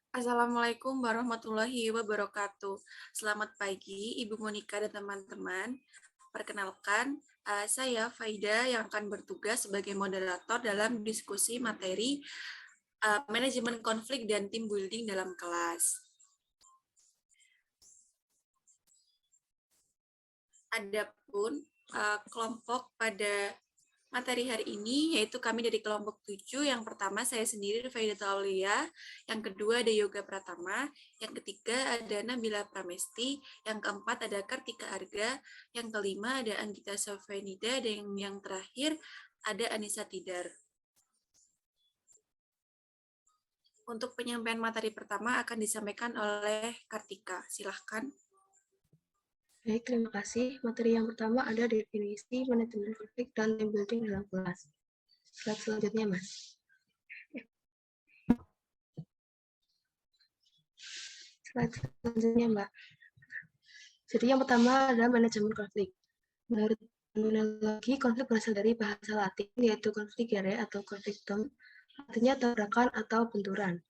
Assalamualaikum warahmatullahi wabarakatuh. Selamat pagi, Ibu Monika dan teman-teman. Perkenalkan, saya Faida yang akan bertugas sebagai moderator dalam diskusi materi manajemen konflik dan team building dalam kelas. Adapun kelompok pada materi hari ini yaitu kami dari kelompok 7. Yang pertama saya sendiri Faida Taulia, yang kedua ada Yoga Pratama, yang ketiga ada Nabila Pramesti, yang keempat ada Kartika Arga, yang kelima ada Anggita Sofenida, dan yang terakhir ada Anissa Tidar. Untuk penyampaian materi pertama akan disampaikan oleh Kartika. Silahkan. Baik, terima kasih. Materi yang pertama ada definisi manajemen konflik dan team building dalam kelas. Slide selanjutnya, Mas. Slide selanjutnya, Mbak. Jadi yang pertama adalah manajemen konflik. Menurut terminologi, konflik berasal dari bahasa Latin, yaitu confligere atau conflictum, artinya tabrakan atau benturan.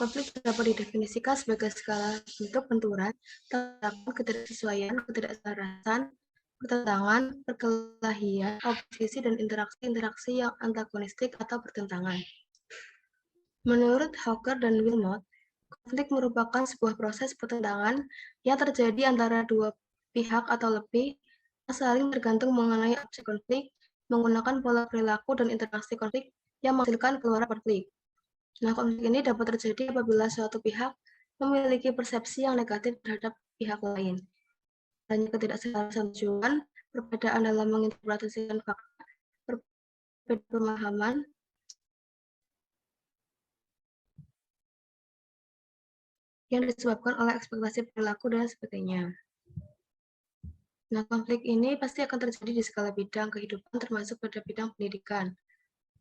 Konflik dapat didefinisikan sebagai segala bentuk benturan, tabrakan, ketidaksesuaian, ketidakselarasan, pertentangan, perkelahian, oposisi, dan interaksi-interaksi yang antagonistik atau bertentangan. Menurut Hawker dan Wilmot, konflik merupakan sebuah proses pertentangan yang terjadi antara dua pihak atau lebih yang saling tergantung mengenai objek konflik, menggunakan pola perilaku dan interaksi konflik yang menghasilkan keluaran konflik. Nah, konflik ini dapat terjadi apabila suatu pihak memiliki persepsi yang negatif terhadap pihak lain. Adanya ketidakselarasan tujuan, perbedaan dalam menginterpretasikan fakta, perbedaan pemahaman, yang disebabkan oleh ekspektasi perilaku dan sebagainya. Nah, konflik ini pasti akan terjadi di segala bidang kehidupan, termasuk pada bidang pendidikan.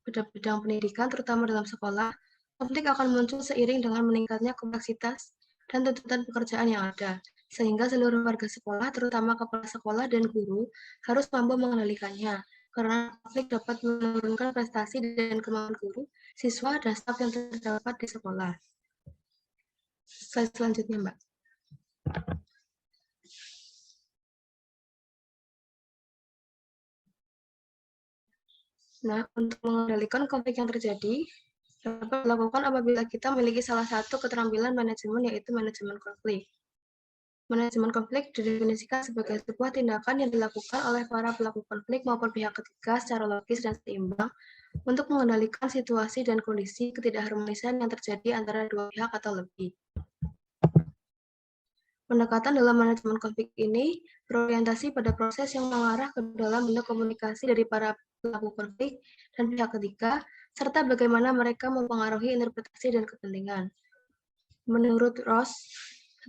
Pada bidang pendidikan, terutama dalam sekolah, konflik akan muncul seiring dengan meningkatnya kompleksitas dan tuntutan pekerjaan yang ada, sehingga seluruh warga sekolah, terutama kepala sekolah dan guru, harus mampu mengendalikannya, karena konflik dapat menurunkan prestasi dan kemampuan guru, siswa, dan staf yang terdapat di sekolah. Slide selanjutnya, Mbak. Nah, untuk mengendalikan konflik yang terjadi, dapat dilakukan apabila kita memiliki salah satu keterampilan manajemen, yaitu manajemen konflik. Manajemen konflik didefinisikan sebagai sebuah tindakan yang dilakukan oleh para pelaku konflik maupun pihak ketiga secara logis dan seimbang untuk mengendalikan situasi dan kondisi ketidakharmonisan yang terjadi antara dua pihak atau lebih. Pendekatan dalam manajemen konflik ini berorientasi pada proses yang mengarah ke dalam bentuk komunikasi dari para pelaku konflik dan pihak ketiga, serta bagaimana mereka mempengaruhi interpretasi dan kepentingan. Menurut Ross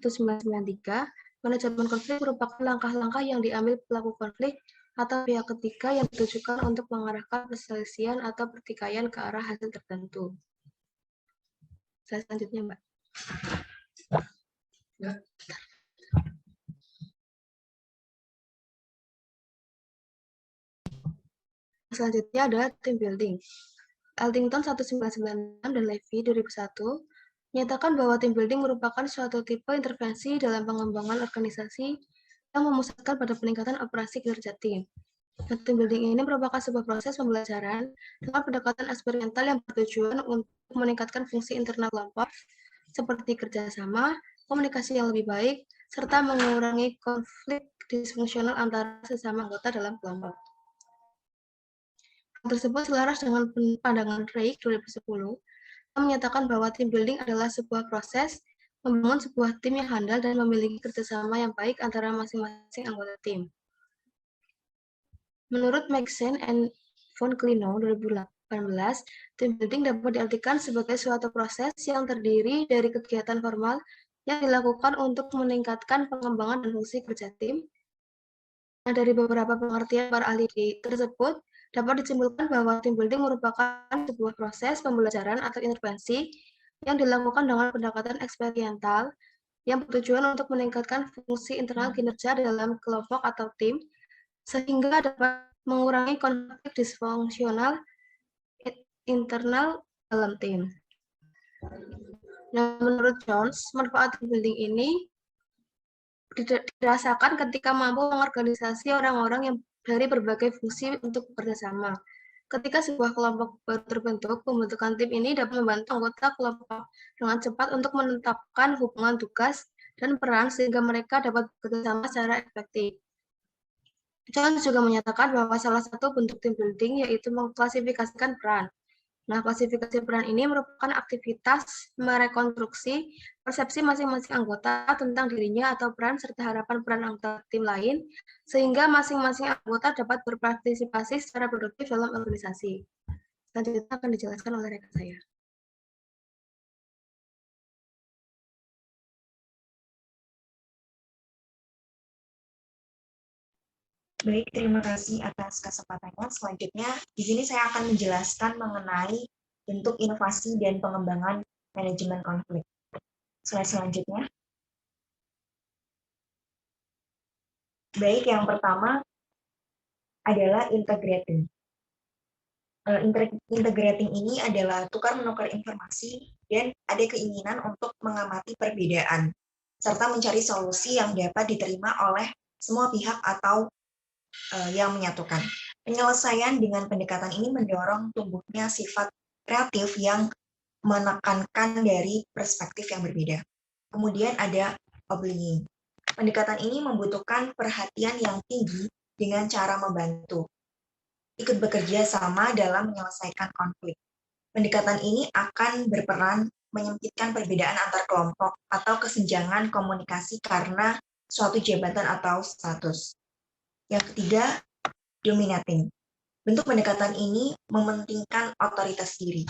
1993, manajemen konflik merupakan langkah-langkah yang diambil pelaku konflik atau pihak ketiga yang ditujukan untuk mengarahkan perselisihan atau pertikaian ke arah hasil tertentu. Selanjutnya, Mbak. Selanjutnya adalah team building. Eltington 1996 dan Levy 2001 menyatakan bahwa team building merupakan suatu tipe intervensi dalam pengembangan organisasi yang memusatkan pada peningkatan operasi kinerja tim. Team building ini merupakan sebuah proses pembelajaran dengan pendekatan eksperimental yang bertujuan untuk meningkatkan fungsi internal kelompok seperti kerjasama, komunikasi yang lebih baik, serta mengurangi konflik disfungsional antara sesama anggota dalam kelompok. Hal tersebut selaras dengan pandangan Reich 2010 yang menyatakan bahwa team building adalah sebuah proses membangun sebuah tim yang handal dan memiliki kerjasama yang baik antara masing-masing anggota tim. Menurut Maxen and von Klinow 2018, team building dapat diartikan sebagai suatu proses yang terdiri dari kegiatan formal yang dilakukan untuk meningkatkan pengembangan dan fungsi kerja tim. Nah, dari beberapa pengertian para ahli tersebut, dapat disimpulkan bahwa team building merupakan sebuah proses pembelajaran atau intervensi yang dilakukan dengan pendekatan eksperimental yang bertujuan untuk meningkatkan fungsi internal kinerja dalam kelompok atau tim, sehingga dapat mengurangi konflik disfungsional internal dalam tim. Nah, menurut Jones, manfaat team building ini dirasakan ketika mampu mengorganisasi orang-orang yang dari berbagai fungsi untuk bekerja sama. Ketika sebuah kelompok baru terbentuk, pembentukan tim ini dapat membantu anggota kelompok dengan cepat untuk menetapkan hubungan tugas dan peran sehingga mereka dapat bekerja sama secara efektif. Jones juga menyatakan bahwa salah satu bentuk tim building yaitu mengklasifikasikan peran. Nah, klasifikasi peran ini merupakan aktivitas merekonstruksi persepsi masing-masing anggota tentang dirinya atau peran serta harapan peran anggota tim lain, sehingga masing-masing anggota dapat berpartisipasi secara produktif dalam organisasi. Selanjutnya akan dijelaskan oleh rekan saya. Baik, terima kasih atas kesempatannya. Selanjutnya, di sini saya akan menjelaskan mengenai bentuk inovasi dan pengembangan manajemen konflik. Slide selanjutnya. Baik, yang pertama adalah integrating. Integrating ini adalah tukar-menukar informasi dan ada keinginan untuk mengamati perbedaan, serta mencari solusi yang dapat diterima oleh semua pihak atau yang menyatukan. Penyelesaian dengan pendekatan ini mendorong tumbuhnya sifat kreatif yang menekankan dari perspektif yang berbeda. Kemudian ada obliging. Pendekatan ini membutuhkan perhatian yang tinggi dengan cara membantu, ikut bekerja sama dalam menyelesaikan konflik. Pendekatan ini akan berperan menyempitkan perbedaan antar kelompok atau kesenjangan komunikasi karena suatu jabatan atau status. Yang ketiga, dominating. Bentuk pendekatan ini mementingkan otoritas diri.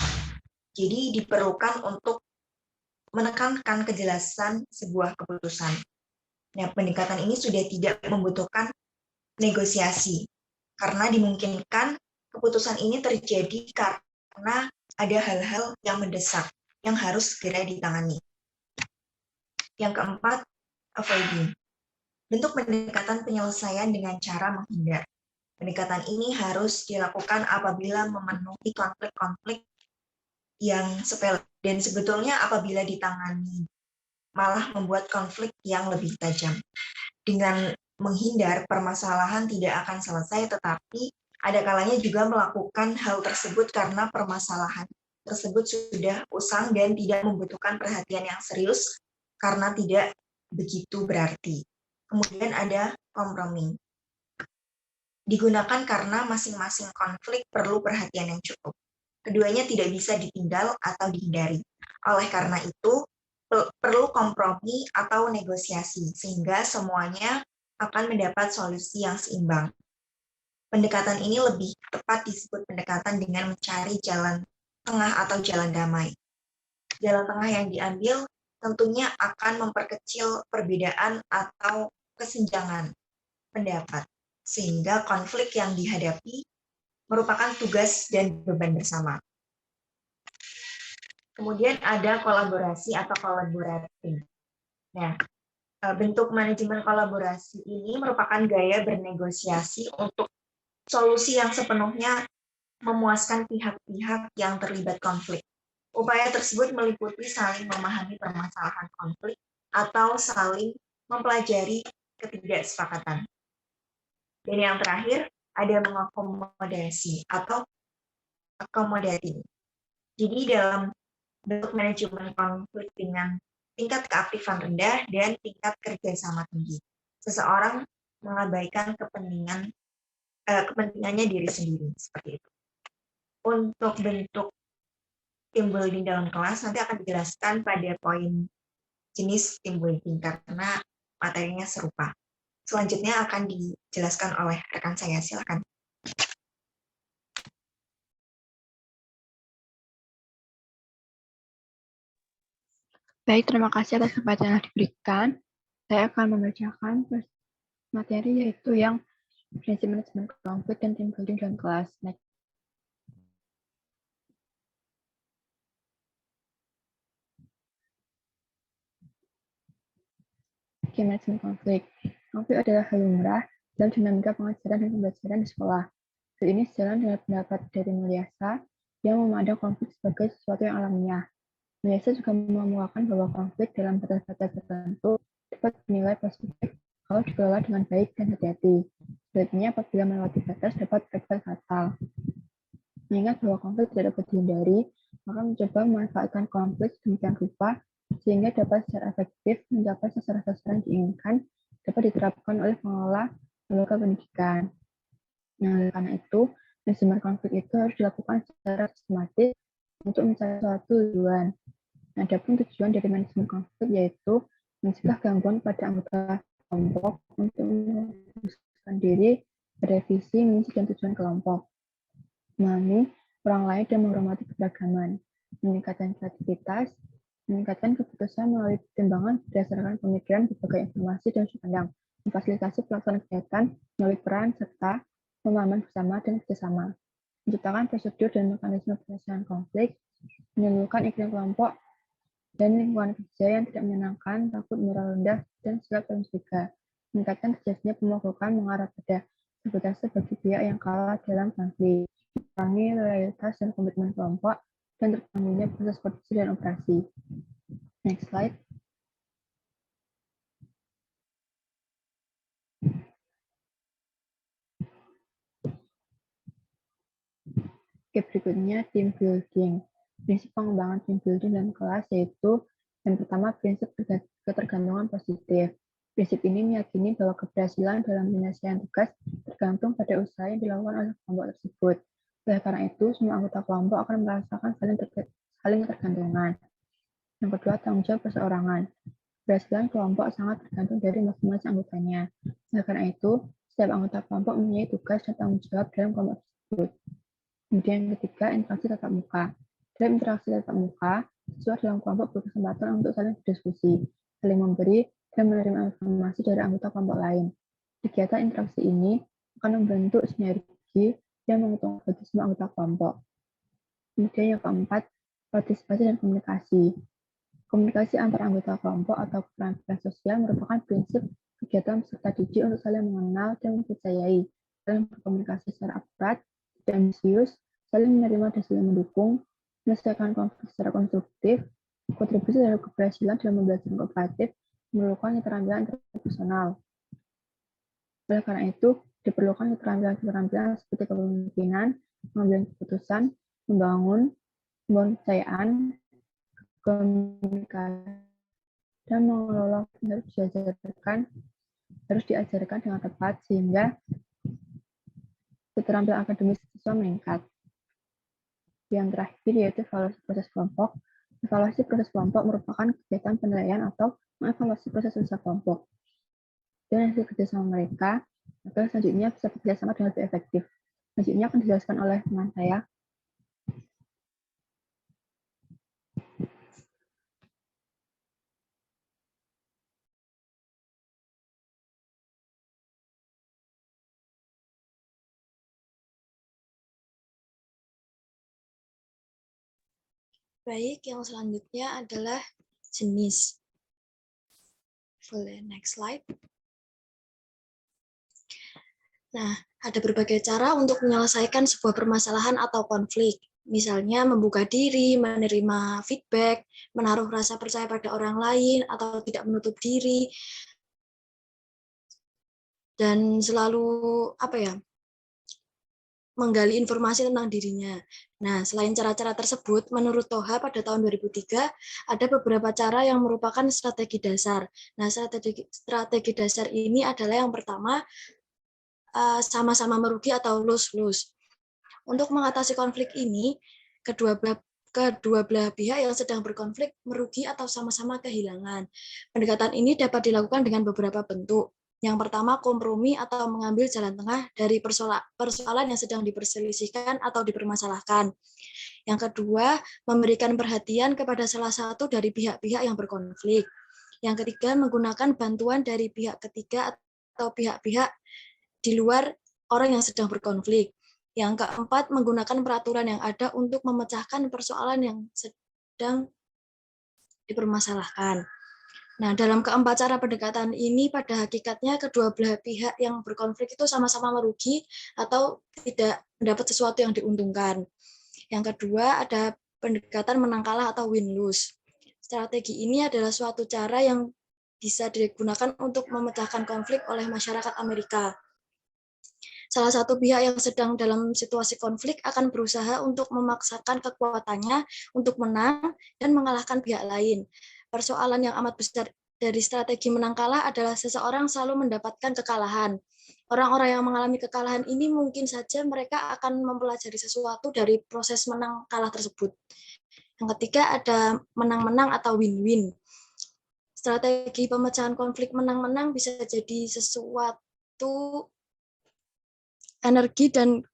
Jadi diperlukan untuk menekankan kejelasan sebuah keputusan. Nah, pendekatan ini sudah tidak membutuhkan negosiasi, karena dimungkinkan keputusan ini terjadi karena ada hal-hal yang mendesak, yang harus segera ditangani. Yang keempat, avoiding. Bentuk pendekatan penyelesaian dengan cara menghindar. Pendekatan ini harus dilakukan apabila memenuhi konflik-konflik yang sepele dan sebetulnya apabila ditangani malah membuat konflik yang lebih tajam. Dengan menghindar, permasalahan tidak akan selesai, tetapi ada kalanya juga melakukan hal tersebut karena permasalahan tersebut sudah usang dan tidak membutuhkan perhatian yang serius karena tidak begitu berarti. Kemudian ada kompromi. Digunakan karena masing-masing konflik perlu perhatian yang cukup. Keduanya tidak bisa ditinggal atau dihindari. Oleh karena itu, perlu kompromi atau negosiasi, sehingga semuanya akan mendapat solusi yang seimbang. Pendekatan ini lebih tepat disebut pendekatan dengan mencari jalan tengah atau jalan damai. Jalan tengah yang diambil tentunya akan memperkecil perbedaan atau kesenjangan pendapat, sehingga konflik yang dihadapi merupakan tugas dan beban bersama. Kemudian ada kolaborasi atau collaborating. Nah, bentuk manajemen kolaborasi ini merupakan gaya bernegosiasi untuk solusi yang sepenuhnya memuaskan pihak-pihak yang terlibat konflik. Upaya tersebut meliputi saling memahami permasalahan konflik atau saling mempelajari ketidaksepakatan. Dan yang terakhir, ada mengakomodasi atau accommodating. Jadi dalam bentuk manajemen konflik dengan tingkat keaktifan rendah dan tingkat kerjasama tinggi. Seseorang mengabaikan kepentingannya diri sendiri, seperti itu. Untuk bentuk team building dalam kelas nanti akan dijelaskan pada poin jenis team building karena materinya serupa. Selanjutnya akan dijelaskan oleh rekan saya, silakan. Baik, terima kasih atas kesempatan yang diberikan. Saya akan membacakan materi yaitu yang prinsip manajemen konflik dan team building dalam kelas. Next. Manajemen konflik. Konflik adalah hal lumrah dalam dinamika pengajaran dan pembelajaran di sekolah. Hal ini sejalan dengan pendapat dari Mulyasa yang memandang konflik sebagai sesuatu yang alamiah. Biasa juga mengemukakan bahwa konflik dalam batas-batas tertentu dapat dinilai positif kalau dikelola dengan baik dan hati-hati. Sebaliknya, apabila melewati batas dapat berakibat fatal. Mengingat bahwa konflik tidak dapat dihindari, maka mencoba memanfaatkan konflik sedemikian rupa sehingga dapat secara efektif mencapai sasaran-sasaran diinginkan dapat diterapkan oleh pengelola lembaga pendidikan. Nah, oleh karena itu, manajemen konflik itu harus dilakukan secara sistematis untuk mencapai suatu tujuan. Adapun tujuan dari manajemen konflik yaitu mencegah gangguan pada anggota kelompok untuk memfokuskan diri pada visi, misi, dan tujuan kelompok, memahami orang lain dan menghormati keberagaman, meningkatkan kreativitas, meningkatkan keputusan melalui pertimbangan berdasarkan pemikiran berbagai informasi dan sudut pandang, memfasilitasi pelaksanaan kegiatan melalui peran serta pemahaman bersama dan kerjasama, menciptakan prosedur dan mekanisme penyelesaian konflik, menimbulkan iklim kelompok dan lingkungan kerja yang tidak menyenangkan, takut moral rendah, dan sikap saling curiga, meningkatkan terjadinya pemogokan mengarah pada sabotase bagi pihak yang kalah dalam konflik, mengurangi loyalitas dan komitmen kelompok, dan terbangunnya proses produksi dan operasi. Next slide. Oke, berikutnya team building. Prinsip pengembangan team building dalam kelas yaitu yang pertama prinsip ketergantungan positif. Prinsip ini meyakini bahwa keberhasilan dalam penyelesaian tugas tergantung pada usaha yang dilakukan oleh kelompok tersebut. Oleh karena itu, semua anggota kelompok akan merasakan saling ketergantungan. Yang kedua, tanggung jawab perseorangan. Keberhasilan kelompok sangat tergantung dari masing-masing anggotanya. Oleh karena itu, setiap anggota kelompok mempunyai tugas dan tanggung jawab dalam kelompok tersebut. Kemudian yang ketiga, interaksi tatap muka. Dalam interaksi tatap muka, siswa dalam kelompok berkesempatan untuk saling berdiskusi, saling memberi, dan menerima informasi dari anggota kelompok lain. Kegiatan interaksi ini akan membentuk sinergi yang menguntungkan bagi semua anggota kelompok. Kemudian yang keempat, partisipasi dan komunikasi. Komunikasi antar anggota kelompok atau peran-peran sosial merupakan prinsip kegiatan peserta didik untuk saling mengenal dan mempercayai, saling berkomunikasi secara akurat, dan ambisius, saling menerima dan saling mendukung, menyelesaikan konflik secara konstruktif, kontribusi terhadap keberhasilan dalam pembelajaran kooperatif, memerlukan keterampilan interpersonal. Oleh karena itu, diperlukan keterampilan seperti kepemimpinan, mengambil keputusan, membangun kepercayaan, komunikasi, dan mengelola harus diajarkan dengan tepat sehingga keterampilan akademis siswa meningkat. Yang terakhir yaitu evaluasi proses kelompok. Evaluasi proses kelompok merupakan kegiatan penilaian atau mengevaluasi proses kerja kelompok dan hasil kerjasama mereka agar selanjutnya bisa bekerjasama dengan lebih efektif. Selanjutnya akan dijelaskan oleh teman saya. Baik, yang selanjutnya adalah jenis. Boleh next slide. Nah, ada berbagai cara untuk menyelesaikan sebuah permasalahan atau konflik. Misalnya membuka diri, menerima feedback, menaruh rasa percaya pada orang lain, atau tidak menutup diri, dan selalu menggali informasi tentang dirinya. Nah, selain cara-cara tersebut, menurut Toha pada tahun 2003, ada beberapa cara yang merupakan strategi dasar. Nah, strategi dasar ini adalah yang pertama, sama-sama merugi atau lose-lose. Untuk mengatasi konflik ini, kedua belah pihak yang sedang berkonflik merugi atau sama-sama kehilangan. Pendekatan ini dapat dilakukan dengan beberapa bentuk. Yang pertama, kompromi atau mengambil jalan tengah dari persoalan yang sedang diperselisihkan atau dipermasalahkan. Yang kedua, memberikan perhatian kepada salah satu dari pihak-pihak yang berkonflik. Yang ketiga, menggunakan bantuan dari pihak ketiga atau pihak-pihak di luar orang yang sedang berkonflik. Yang keempat, menggunakan peraturan yang ada untuk memecahkan persoalan yang sedang dipermasalahkan. Nah, dalam keempat cara pendekatan ini, pada hakikatnya kedua belah pihak yang berkonflik itu sama-sama merugi atau tidak mendapat sesuatu yang diuntungkan. Yang kedua, ada pendekatan menang kalah atau win-lose. Strategi ini adalah suatu cara yang bisa digunakan untuk memecahkan konflik oleh masyarakat Amerika. Salah satu pihak yang sedang dalam situasi konflik akan berusaha untuk memaksakan kekuatannya untuk menang dan mengalahkan pihak lain. Persoalan yang amat besar dari strategi menang kalah adalah seseorang selalu mendapatkan kekalahan. Orang-orang yang mengalami kekalahan ini mungkin saja mereka akan mempelajari sesuatu dari proses menang kalah tersebut. Yang ketiga ada menang-menang atau win-win. Strategi pemecahan konflik menang-menang bisa jadi sesuatu energi dan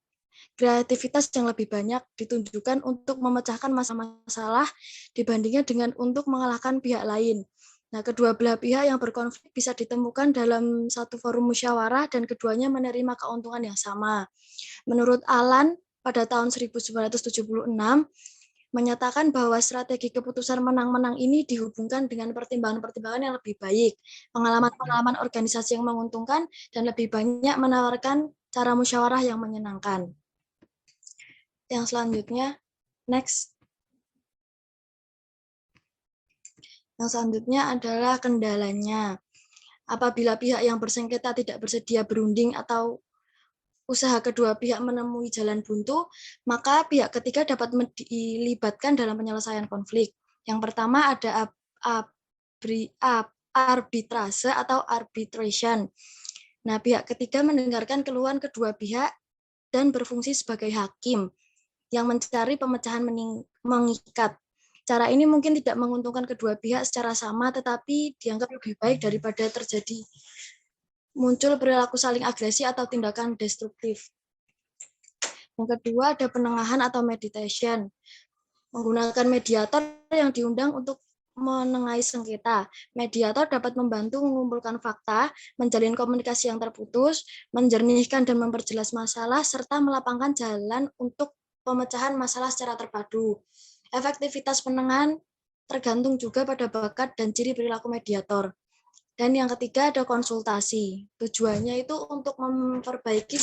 kreativitas yang lebih banyak ditunjukkan untuk memecahkan masalah dibandingnya dengan untuk mengalahkan pihak lain. Nah, kedua belah pihak yang berkonflik bisa ditemukan dalam satu forum musyawarah dan keduanya menerima keuntungan yang sama. Menurut Alan, pada tahun 1976, menyatakan bahwa strategi keputusan menang-menang ini dihubungkan dengan pertimbangan-pertimbangan yang lebih baik, pengalaman-pengalaman organisasi yang menguntungkan, dan lebih banyak menawarkan cara musyawarah yang menyenangkan. Yang selanjutnya, next. Yang selanjutnya adalah kendalanya. Apabila pihak yang bersengketa tidak bersedia berunding atau usaha kedua pihak menemui jalan buntu, maka pihak ketiga dapat dilibatkan dalam penyelesaian konflik. Yang pertama ada arbitrase atau arbitration. Nah, pihak ketiga mendengarkan keluhan kedua pihak dan berfungsi sebagai hakim yang mencari pemecahan mengikat. Cara ini mungkin tidak menguntungkan kedua pihak secara sama, tetapi dianggap lebih baik daripada terjadi muncul perilaku saling agresi atau tindakan destruktif. Yang kedua ada penengahan atau mediation. Menggunakan mediator yang diundang untuk menengahi sengketa. Mediator dapat membantu mengumpulkan fakta, menjalin komunikasi yang terputus, menjernihkan dan memperjelas masalah, serta melapangkan jalan untuk pemecahan masalah secara terpadu. Efektivitas penengahan tergantung juga pada bakat dan ciri perilaku mediator. Dan yang ketiga ada konsultasi. Tujuannya itu untuk memperbaiki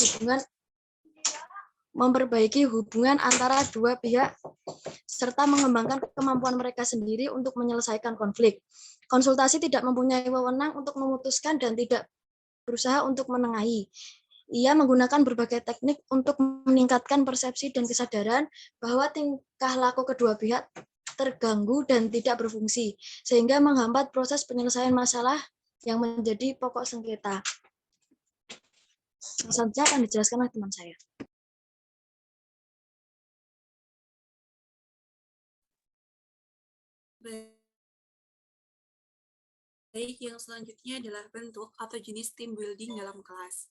hubungan antara dua pihak serta mengembangkan kemampuan mereka sendiri untuk menyelesaikan konflik. Konsultasi tidak mempunyai wewenang untuk memutuskan dan tidak berusaha untuk menengahi. Ia menggunakan berbagai teknik untuk meningkatkan persepsi dan kesadaran bahwa tingkah laku kedua pihak terganggu dan tidak berfungsi, sehingga menghambat proses penyelesaian masalah yang menjadi pokok sengketa. Selanjutnya akan dijelaskan oleh teman saya. Baik, yang selanjutnya adalah bentuk atau jenis team building dalam kelas.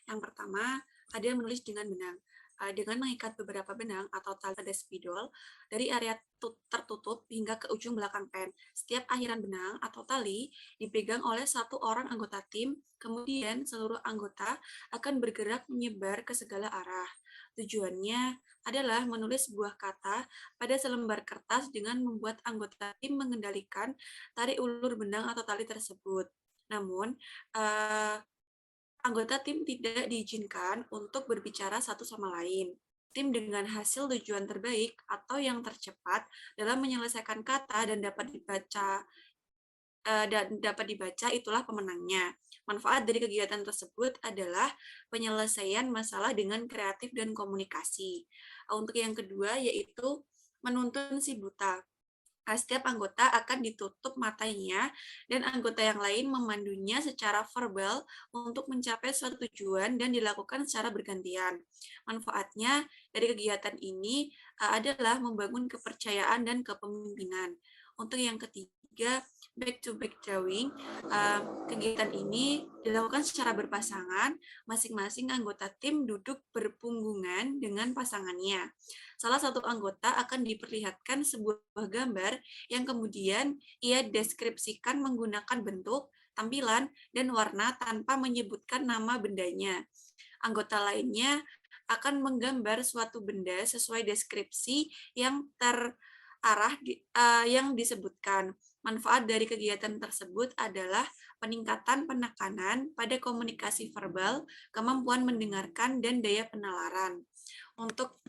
Yang pertama, ada menulis dengan benang. Dengan mengikat beberapa benang atau tali pada spidol dari area tertutup hingga ke ujung belakang pen. Setiap akhiran benang atau tali dipegang oleh satu orang anggota tim, kemudian seluruh anggota akan bergerak menyebar ke segala arah. Tujuannya adalah menulis sebuah kata pada selembar kertas dengan membuat anggota tim mengendalikan tarik ulur benang atau tali tersebut. Namun, anggota tim tidak diizinkan untuk berbicara satu sama lain. Tim dengan hasil tujuan terbaik atau yang tercepat dalam menyelesaikan kata dan dapat dibaca itulah pemenangnya. Manfaat dari kegiatan tersebut adalah penyelesaian masalah dengan kreatif dan komunikasi. Untuk yang kedua yaitu menuntun si buta. Setiap anggota akan ditutup matanya dan anggota yang lain memandunya secara verbal untuk mencapai suatu tujuan dan dilakukan secara bergantian. Manfaatnya dari kegiatan ini adalah membangun kepercayaan dan kepemimpinan. Untuk yang ketiga, back-to-back drawing. Kegiatan ini dilakukan secara berpasangan, masing-masing anggota tim duduk berpunggungan dengan pasangannya. Salah satu anggota akan diperlihatkan sebuah gambar yang kemudian ia deskripsikan menggunakan bentuk, tampilan, dan warna tanpa menyebutkan nama bendanya. Anggota lainnya akan menggambar suatu benda sesuai deskripsi yang yang disebutkan. Manfaat dari kegiatan tersebut adalah peningkatan penekanan pada komunikasi verbal, kemampuan mendengarkan, dan daya penalaran. Untuk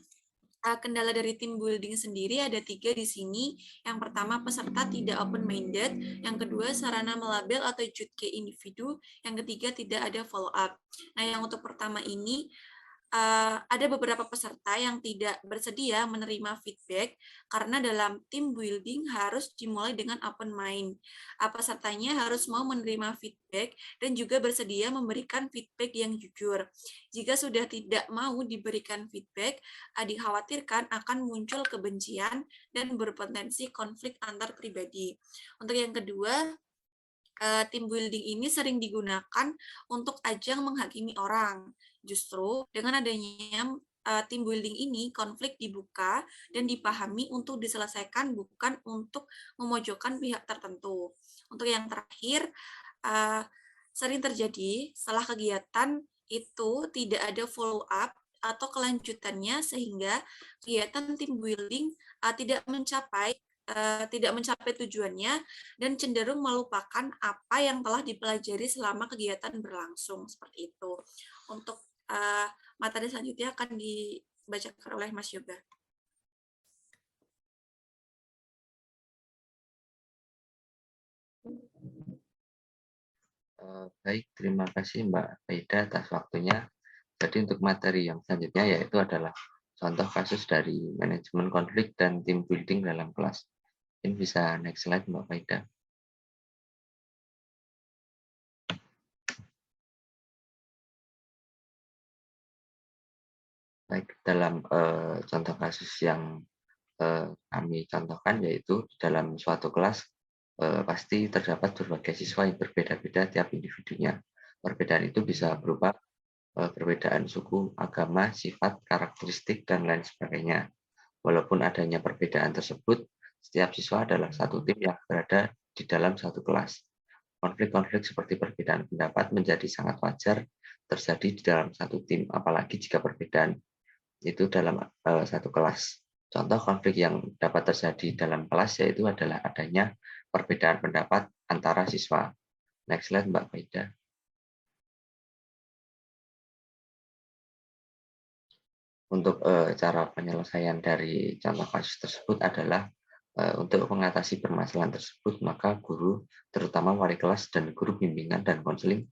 Kendala dari tim building sendiri ada 3 di sini. Yang pertama, peserta tidak open-minded. Yang kedua, sarana melabel atau judge ke individu. Yang ketiga, tidak ada follow-up. Nah, yang untuk pertama ini, ada beberapa peserta yang tidak bersedia menerima feedback karena dalam tim building harus dimulai dengan open mind. Pesertanya harus mau menerima feedback dan juga bersedia memberikan feedback yang jujur. Jika sudah tidak mau diberikan feedback, dikhawatirkan akan muncul kebencian dan berpotensi konflik antar pribadi. Untuk yang kedua, tim building ini sering digunakan untuk ajang menghakimi orang. Justru dengan adanya tim building ini, konflik dibuka dan dipahami untuk diselesaikan, bukan untuk memojokkan pihak tertentu. Untuk yang terakhir, sering terjadi setelah kegiatan itu tidak ada follow up atau kelanjutannya, sehingga kegiatan tim building tidak mencapai tujuannya dan cenderung melupakan apa yang telah dipelajari selama kegiatan berlangsung, seperti itu. Untuk materi selanjutnya akan dibacakan oleh Mas Yoga. Baik, terima kasih Mbak Aida atas waktunya. Jadi untuk materi yang selanjutnya yaitu adalah contoh kasus dari manajemen konflik dan tim building dalam kelas. Ini bisa next slide Mbak Aida. Baik, dalam contoh kasus yang kami contohkan yaitu di dalam suatu kelas pasti terdapat berbagai siswa yang berbeda-beda tiap individunya. Perbedaan itu bisa berupa perbedaan suku, agama, sifat, karakteristik, dan lain sebagainya. Walaupun adanya perbedaan tersebut, setiap siswa adalah satu tim yang berada di dalam satu kelas. Konflik-konflik seperti perbedaan pendapat menjadi sangat wajar terjadi di dalam satu tim, apalagi jika perbedaan itu dalam satu kelas. Contoh konflik yang dapat terjadi dalam kelas yaitu adalah adanya perbedaan pendapat antara siswa. Next slide Mbak Faida. Untuk cara penyelesaian dari contoh kasus tersebut adalah untuk mengatasi permasalahan tersebut, maka guru, terutama wali kelas dan guru bimbingan dan konseling,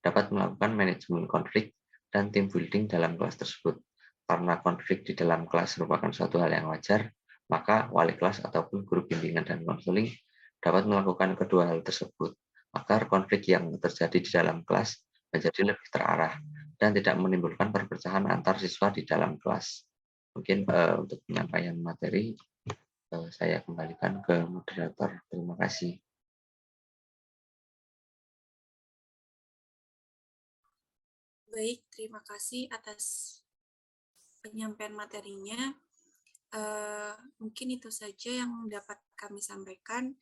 dapat melakukan manajemen konflik dan tim building dalam kelas tersebut. Karena konflik di dalam kelas merupakan suatu hal yang wajar, maka wali kelas ataupun guru bimbingan dan konseling dapat melakukan kedua hal tersebut, agar konflik yang terjadi di dalam kelas menjadi lebih terarah dan tidak menimbulkan perpecahan antar siswa di dalam kelas. Mungkin untuk penyampaian materi, saya kembalikan ke moderator. Terima kasih. Baik, terima kasih atas penyampaian materinya. Mungkin itu saja yang dapat kami sampaikan.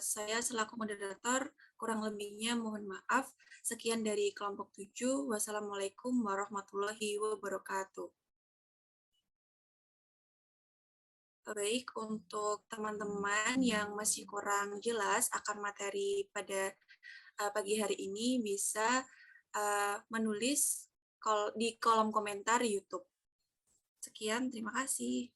Saya selaku moderator, kurang lebihnya mohon maaf. Sekian dari kelompok 7. Wassalamualaikum warahmatullahi wabarakatuh. Baik, untuk teman-teman yang masih kurang jelas akan materi pada pagi hari ini bisa menulis di kolom komentar YouTube. Sekian, terima kasih.